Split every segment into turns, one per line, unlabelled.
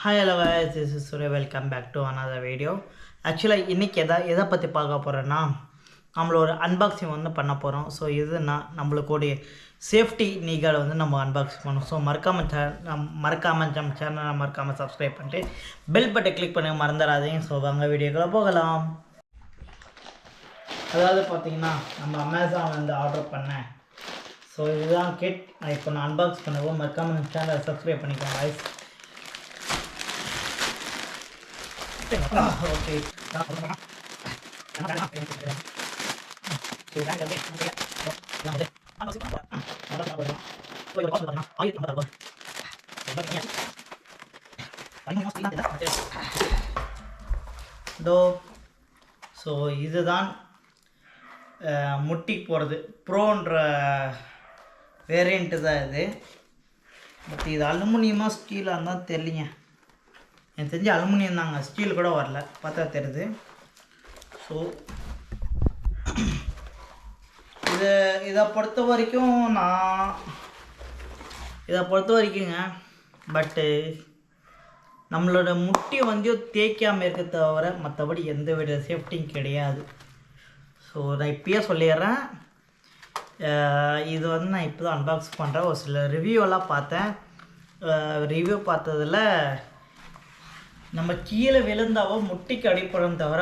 Hi hello guys, this is Surya. Welcome back to another video. Actually இன்னைக்கு எதை பற்றி பார்க்க போகிறேன்னா நம்மளோட அன்பாக்சிங் வந்து பண்ண போகிறோம். ஸோ இதுனா நம்மளுடைய சேஃப்டி நீகார்டு வந்து நம்ம அன்பாக்சிங் பண்ணோம். ஸோ மறக்காமல் நம்ம சேனலை மறக்காமல் சப்ஸ்கிரைப் பண்ணிட்டு பெல் பட்டனை கிளிக் பண்ண மறந்துடாதீங்க. ஸோ வாங்க வீடியோக்குள்ளே போகலாம். அதாவது பார்த்தீங்கன்னா நம்ம அமேசான் வந்து ஆர்டர் பண்ணேன். ஸோ இதுதான் கிட். இப்போ நான் அன்பாக்ஸ் பண்ணுவோம். மறக்காமல் நம்ம சேனலை சப்ஸ்கிரைப் பண்ணிக்கோங்க guys. Okay. ஸோ இதுதான் முட்டி போகிறது ப்ரோன்ற வேரியண்ட்டு தான் இது. பட் இது அலுமினியமாக ஸ்டீலாக இருந்தால் தெரியலிங்க. எனக்கு தெரிஞ்சு அலுமினியம் தாங்க, ஸ்டீல் கூட வரல, பார்த்தா தெரியுது. ஸோ இதை பொறுத்த வரைக்குங்க பட்டு நம்மளோட முட்டி வந்து தேய்க்காமல் இருக்க தவிர மற்றபடி எந்த வித சேஃப்டியும் கிடையாது. ஸோ நான் இப்பயே சொல்லிடுறேன். இது வந்து நான் இப்போ தான் அன்பாக்ஸ் பண்ணுறேன். ஒரு சில ரிவ்யூவெல்லாம் பார்த்தேன். ரிவ்யூ பார்த்ததில் நம்ம கீழே விழுந்தாவோ முட்டிக்கு அடிப்படும் தவிர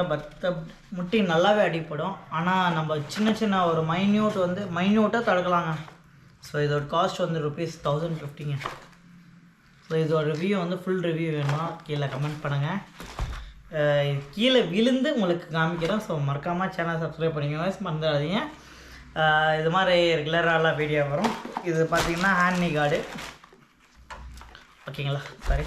முட்டி நல்லாவே அடிப்படும். ஆனால் நம்ம சின்ன ஒரு மைன்யூட்டாக தடுக்கலாங்க. ஸோ இதோட காஸ்ட் வந்து ₹1050ங்க. ஸோ இதோட ரிவ்யூ வந்து ஃபுல் ரிவ்யூ வேணுமா கீழே கமெண்ட் பண்ணுங்கள். கீழே விழுந்து உங்களுக்கு காமிக்கிறேன். ஸோ மறக்காமல் சேனல் சப்ஸ்கிரைப் பண்ணிக்கோங்க, மறந்துடாதீங்க. இது மாதிரி ரெகுலராக வீடியோ வரும். இது பார்த்திங்கன்னா ஹேண்ட் நீகார்டு, ஓகேங்களா? சாரி,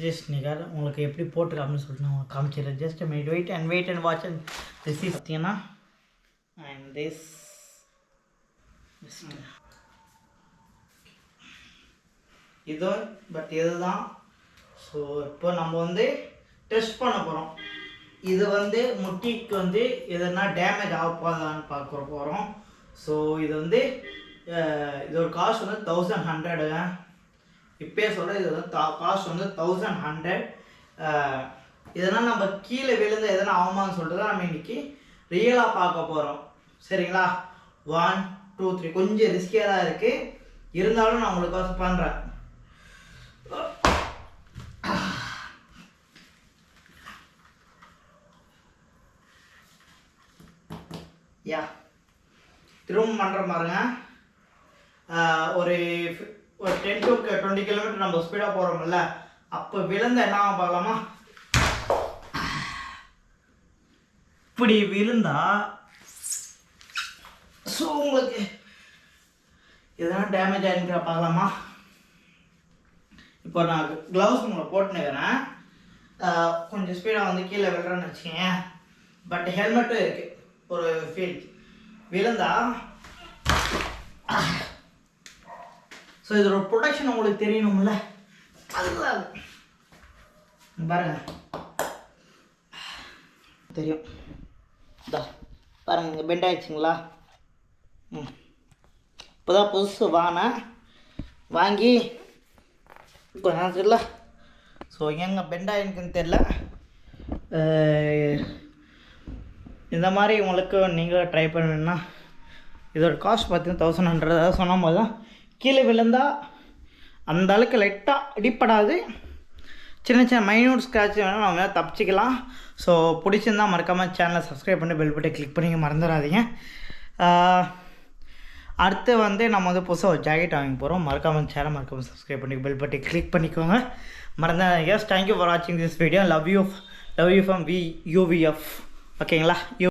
ஜஸ்ட் நீகார்டு உங்களுக்கு எப்படி போட்டுருக்காங்கன்னு சொல்லிட்டு நான் உங்களுக்கு காமிச்சிடுறேன். Just wait and watch. And this is பார்த்தீங்கன்னா அண்ட் திஸ் இது பட் இதுதான். ஸோ இப்போ நம்ம வந்து டெஸ்ட் பண்ண போகிறோம். இது வந்து முட்டிக்கு வந்து எதனா டேமேஜ் ஆகப்போதான்னு பார்க்க போகிறோம். ஸோ இது வந்து இதோட காஸ்ட் வந்து 1100ங்க. இப்போயே சொல்கிறேன், இது வந்து காஸ்ட் வந்து 1100. இதெல்லாம் நம்ம கீழே விழுந்து எதனா ஆகுமான்னு சொல்லிட்டு தான் நம்ம இன்றைக்கி ரியலாக பார்க்க போகிறோம். சரிங்களா? 1 2 3 கொஞ்சம் ரிஸ்கியாக தான் இருக்குது, இருந்தாலும் நான் உங்களுக்கு பண்ணுறேன். யா திரும்ப பண்ணுற பாருங்க. ஒரு 10 to 20 கிலோமீட்டர் நம்ம ஸ்பீடாக போகிறோம்ல, அப்போ விழுந்த என்ன ஆகும் பார்க்கலாமா? இப்படி விழுந்தா ஸோ உங்களுக்கு எதனா டேமேஜ் ஆகிருக்கிற பார்க்கலாமா? இப்போ நான் க்ளவுஸ் உங்களை போட்டுனுக்கிறேன். கொஞ்சம் ஸ்பீடாக வந்து கீழே விழுறேன்னு வச்சுக்கோங்க. பட் ஹெல்மெட்டும் இருக்குது. ஒரு ஃபீல் விழுந்தா ஸோ இதோட ப்ரொடக்ஷன் உங்களுக்கு தெரியணும்ல, அதுதான் பாருங்க தெரியும். பாருங்க பெண்ட் ஆயிடுச்சுங்களா? இப்போ தான் புதுசு வாங்கி கொஞ்ச நேரம் தெரியல. ஸோ எங்கே பெண்ட் ஆகிருக்குன்னு தெரில. இந்த மாதிரி உங்களுக்கு நீங்களும் ட்ரை பண்ணணுன்னா இதோட காஸ்ட் பார்த்தீங்கன்னா 1100. அதாவது சொன்ன போது தான் கீழே விழுந்தால் அந்த அளவுக்கு லைட்டாக அடிப்படாது. சின்ன மைன்யூட் ஸ்க்ராட்ச் வேணால் நம்ம தப்பிச்சிக்கலாம். ஸோ பிடிச்சிருந்தால் மறக்காமல் சேனலை சப்ஸ்கிரைப் பண்ணி பெல் பட்டனை கிளிக் பண்ணி மறந்துடாதீங்க. அடுத்து வந்து நம்ம வந்து புதுசாக ஒரு ஜாக்கெட் வாங்கி போகிறோம். மறக்காமல் சப்ஸ்கிரைப் பண்ணி பெல் பட்டனை கிளிக் பண்ணிக்கோங்க, மறந்துடாதீங்க. தேங்க்யூ ஃபார் வாட்சிங் this video. Love you from VUVF. ஓகேங்களா?